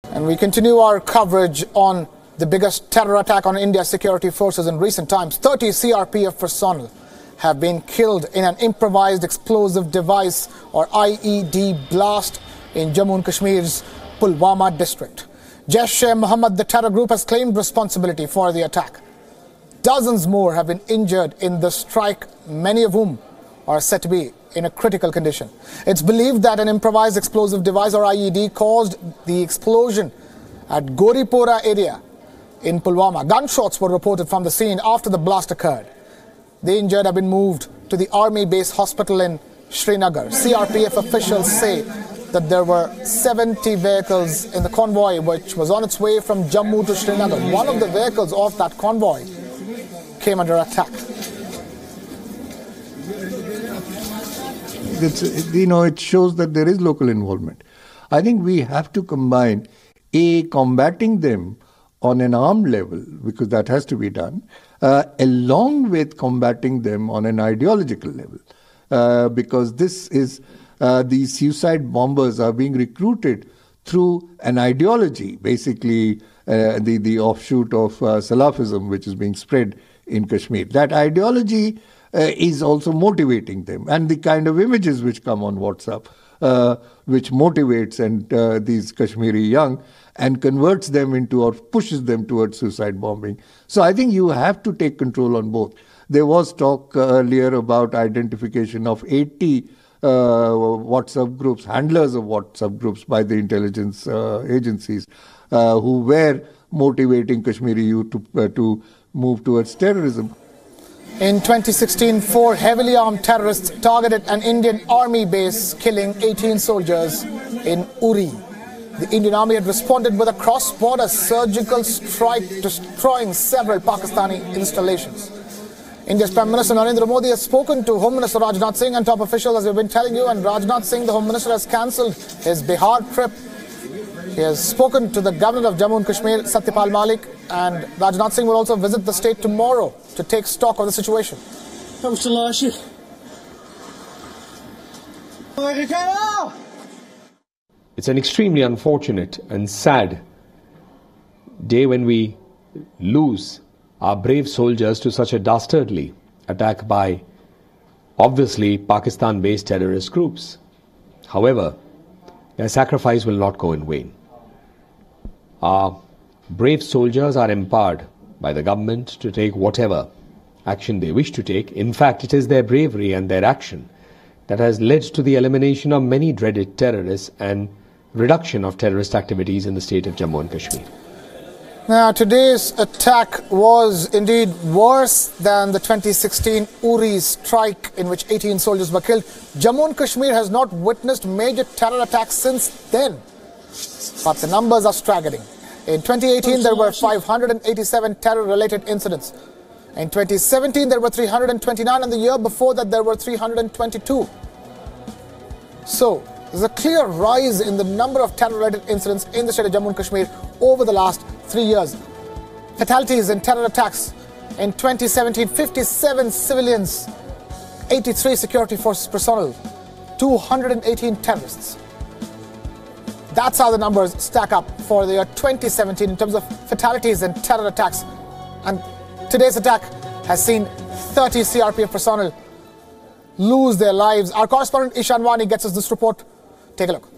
And we continue our coverage on the biggest terror attack on India's security forces in recent times. 30 CRPF personnel have been killed in an improvised explosive device or IED blast in Jammu and Kashmir's Pulwama district. Jaish-e-Mohammed, the terror group, has claimed responsibility for the attack. Dozens more have been injured in the strike, many of whom are said to be in a critical condition. It's believed that an improvised explosive device or IED caused the explosion at Goripora area in Pulwama. Gunshots were reported from the scene after the blast occurred. The injured have been moved to the army base hospital in Srinagar. CRPF officials say that there were 70 vehicles in the convoy which was on its way from Jammu to Srinagar. One of the vehicles of that convoy came under attack. It shows that there is local involvement. I think we have to combine combating them on an armed level, because that has to be done, along with combating them on an ideological level, because this is these suicide bombers are being recruited through an ideology, basically the offshoot of Salafism, which is being spread in Kashmir. That ideology is also motivating them, and the kind of images which come on WhatsApp, which motivates these Kashmiri young and converts them into or pushes them towards suicide bombing. So I think you have to take control on both. There was talk earlier about identification of 80 WhatsApp groups, handlers of WhatsApp groups by the intelligence agencies who were motivating Kashmiri youth to move towards terrorism. In 2016, 4 heavily armed terrorists targeted an Indian army base, killing 18 soldiers in Uri. The Indian army had responded with a cross-border surgical strike, destroying several Pakistani installations. India's Prime Minister Narendra Modi has spoken to Home Minister Rajnath Singh and top officials, as we've been telling you, and Rajnath Singh, the Home Minister, has cancelled his Bihar trip. He has spoken to the Governor of Jammu and Kashmir, Satyapal Malik, and Rajnath Singh will also visit the state tomorrow to take stock of the situation. It's an extremely unfortunate and sad day when we lose our brave soldiers to such a dastardly attack by, obviously, Pakistan-based terrorist groups. However, their sacrifice will not go in vain. Our brave soldiers are empowered by the government to take whatever action they wish to take. In fact, it is their bravery and their action that has led to the elimination of many dreaded terrorists and reduction of terrorist activities in the state of Jammu and Kashmir. Now, today's attack was indeed worse than the 2016 Uri strike in which 18 soldiers were killed. Jammu and Kashmir has not witnessed major terror attacks since then, but the numbers are staggering. In 2018, there were 587 terror-related incidents. In 2017, there were 329, and the year before that, there were 322. So, there's a clear rise in the number of terror-related incidents in the state of Jammu and Kashmir over the last 3 years. Fatalities in terror attacks. In 2017, 57 civilians, 83 security forces personnel, 218 terrorists. That's how the numbers stack up for the year 2017 in terms of fatalities and terror attacks. And today's attack has seen 30 CRPF personnel lose their lives. Our correspondent Ishan Wani gets us this report. Take a look.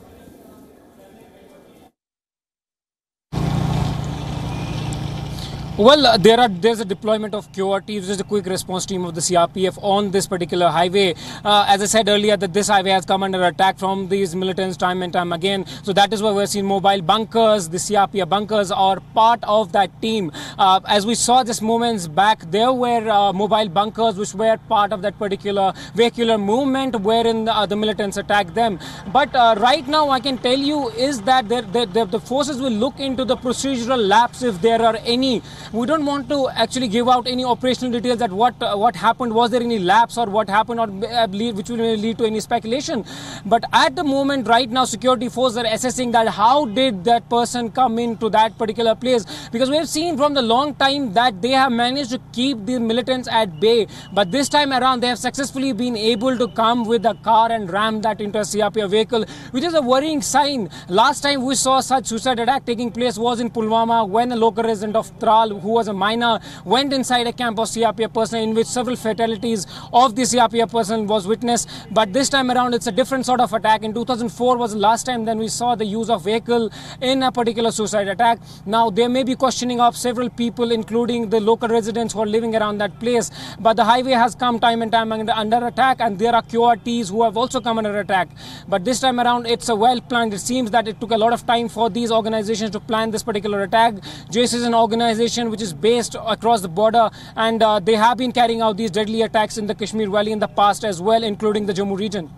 Well, there's a deployment of QRT, which is a quick response team of the CRPF on this particular highway. As I said earlier, that this highway has come under attack from these militants time and time again. So that is why we're seeing mobile bunkers. The CRPF bunkers are part of that team. As we saw just moments back, there were mobile bunkers which were part of that particular vehicular movement wherein the militants attacked them. But right now, I can tell you is that the forces will look into the procedural lapse if there are any. We don't want to actually give out any operational details that what happened, was there any lapse or what happened, or which will lead to any speculation. But at the moment, right now, security forces are assessing that how did that person come into that particular place, because we have seen from the long time that they have managed to keep the militants at bay, but this time around they have successfully been able to come with a car and ram that into a CRPF vehicle, which is a worrying sign. Last time we saw such suicide attack taking place was in Pulwama, when a local resident of Tral, who was a minor, went inside a camp of CRPF personnel, in which several fatalities of the CRPF personnel was witnessed. But this time around it's a different sort of attack. In 2004 was the last time then we saw the use of vehicle in a particular suicide attack. Now there may be questioning of several people, including the local residents who are living around that place, but the highway has come time and time under attack, and there are QRTs who have also come under attack. But this time around it's a well planned. It seems that it took a lot of time for these organizations to plan this particular attack. JACE is an organization which is based across the border, and they have been carrying out these deadly attacks in the Kashmir Valley in the past as well, including the Jammu region.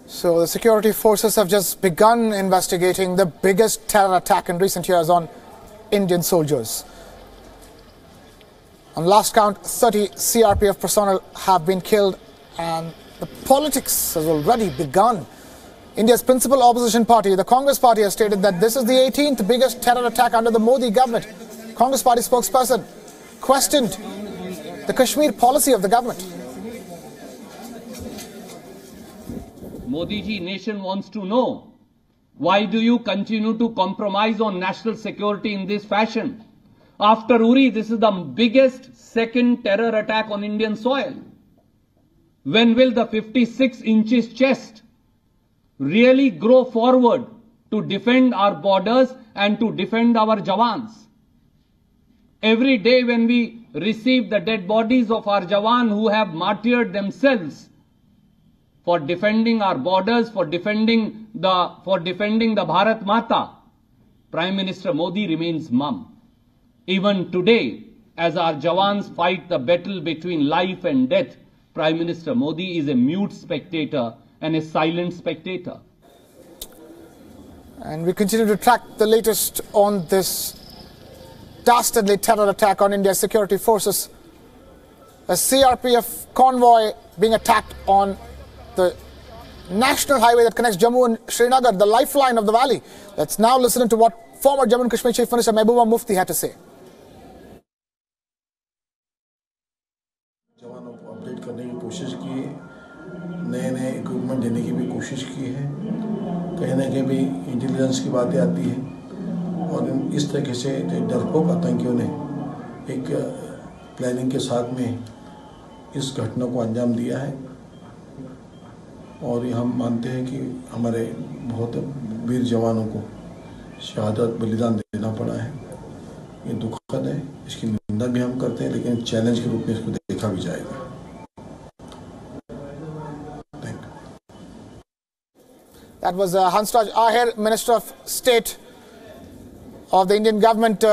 So the security forces have just begun investigating the biggest terror attack in recent years on Indian soldiers. On last count, 30 CRPF personnel have been killed, and the politics has already begun. India's principal opposition party, the Congress party, has stated that this is the 18th biggest terror attack under the Modi government. Congress party spokesperson questioned the Kashmir policy of the government. Modi ji, nation wants to know, why do you continue to compromise on national security in this fashion? After Uri, this is the biggest second terror attack on Indian soil. When will the 56 inches chest really grow forward to defend our borders and to defend our jawans? Every day when we receive the dead bodies of our jawan who have martyred themselves for defending our borders, for defending the Bharat Mata, Prime Minister Modi remains mum. Even today, as our jawans fight the battle between life and death, Prime Minister Modi is a mute spectator and a silent spectator. And we continue to track the latest on this dastardly terror attack on India's security forces. A CRPF convoy being attacked on the national highway that connects Jammu and Srinagar, the lifeline of the valley. Let's now listen to what former Jammu and Kashmir Chief Minister Mehbooba Mufti had to say. जवानों को update करने की कोशिश की है, नए equipment देने की भी कोशिश की है, कहीं ना कहीं भी इंटेलिजेंस की बातें आती हैं, और इस तरीके से डरपोक आतंकियों ने एक प्लानिंग के साथ में इस घटना को अंजाम दिया है, और ये हम मानते हैं कि हमारे बहुत वीर जवानों को शहादत बलिदान देना पड़ा है। ये दुखद है, इसकी निंदा भी हम करते हैं, लेकिन चैलेंज के रूप में इसको देखा भी जाएगा। That was Hansraj Ahir, Minister of State of the Indian government,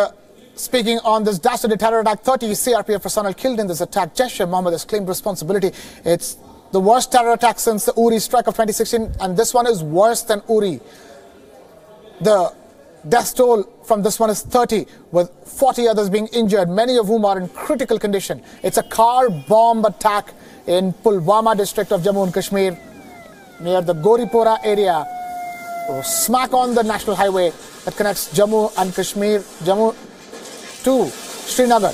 speaking on this dastardly terror attack. 30 CRPF personnel killed in this attack. Jaish-e-Mohammed has claimed responsibility. It's the worst terror attack since the Uri strike of 2016, and this one is worse than Uri. The death toll from this one is 30, with 40 others being injured, many of whom are in critical condition. It's a car bomb attack in Pulwama district of Jammu and Kashmir, near the Goripora area, smack on the national highway that connects Jammu and Kashmir, Jammu to Srinagar.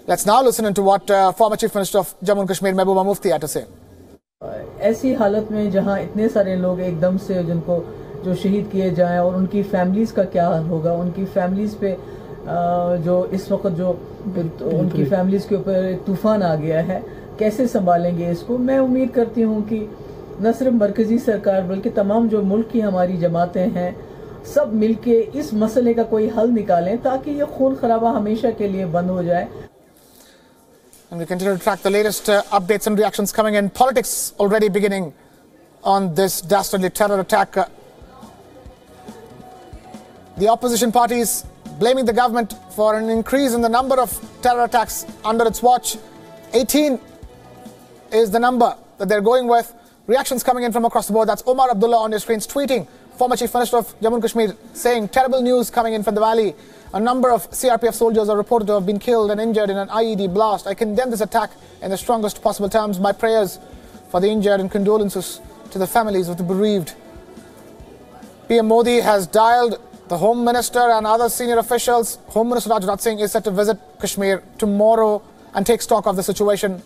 Let's now listen to what former Chief Minister of Jammu and Kashmir, Mehbooba Mufti, had to say. ऐसी हालत में जहां इतने सारे लोग एकदम से जिनको जो शहीद किए जाएं, और उनकी फैमिलीज़ का क्या हाल होगा, उनकी फैमिलीज़ पे जो इस वक्त जो उनकी फैमिलीज़ के ऊपर तूफ़ान आ गया है, कैसे संभालेंगे इसको। मैं उम्मीद करती हूं कि न सिर्फ मरकज़ी सरकार बल्कि तमाम जो मुल्क की हमारी जमातें हैं, सब मिलके इस मसले का कोई हल निकालें ताकि ये खून खराबा हमेशा के लिए बंद हो जाए। And we continue to track the latest updates and reactions coming in. Politics already beginning on this dastardly terror attack. The opposition parties blaming the government for an increase in the number of terror attacks under its watch. 18 is the number that they're going with. Reactions coming in from across the board. That's Omar Abdullah on your screens tweeting former Chief Minister of Jammu and Kashmir, saying terrible news coming in from the valley. A number of CRPF soldiers are reported to have been killed and injured in an IED blast. I condemn this attack in the strongest possible terms. My prayers for the injured and condolences to the families of the bereaved. PM Modi has dialed the Home Minister and other senior officials. Home Minister Rajnath Singh is set to visit Kashmir tomorrow and take stock of the situation.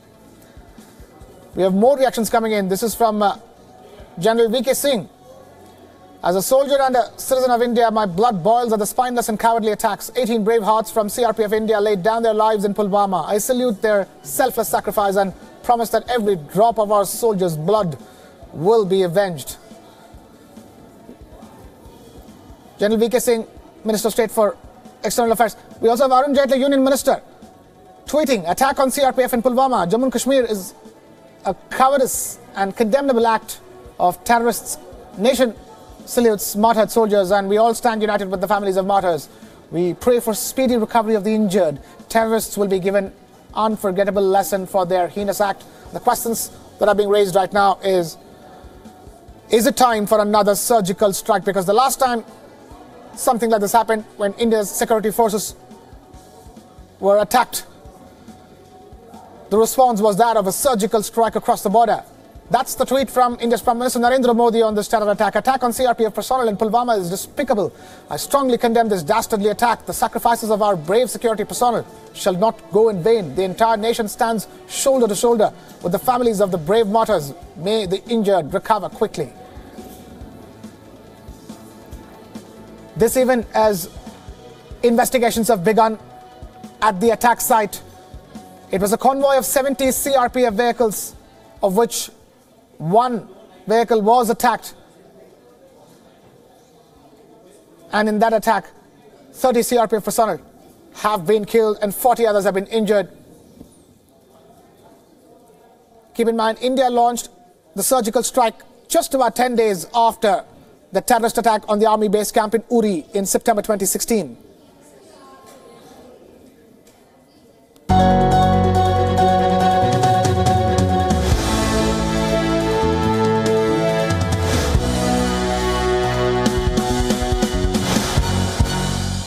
We have more reactions coming in. This is from General VK Singh. As a soldier and a citizen of India, my blood boils at the spineless and cowardly attacks. 18 brave hearts from CRPF India laid down their lives in Pulwama. I salute their selfless sacrifice and promise that every drop of our soldiers' blood will be avenged. General VK Singh, Minister of State for External Affairs. We also have Arun Jaitley, Union Minister, tweeting, attack on CRPF in Pulwama. Jammu and Kashmir is a cowardice and condemnable act of terrorists. Nation salutes martyred soldiers, and we all stand united with the families of martyrs. We pray for speedy recovery of the injured. Terrorists will be given unforgettable lesson for their heinous act. The questions that are being raised right now is it time for another surgical strike? Because the last time something like this happened, when India's security forces were attacked, the response was that of a surgical strike across the border. That's the tweet from India's Prime Minister Narendra Modi on this terror attack. Attack on CRPF personnel in Pulwama is despicable. I strongly condemn this dastardly attack. The sacrifices of our brave security personnel shall not go in vain. The entire nation stands shoulder to shoulder with the families of the brave martyrs. May the injured recover quickly. This even as investigations have begun at the attack site. It was a convoy of 70 CRPF vehicles, of which one vehicle was attacked. And in that attack, 30 CRPF personnel have been killed and 40 others have been injured. Keep in mind, India launched the surgical strike just about 10 days after the terrorist attack on the army base camp in Uri in September 2016.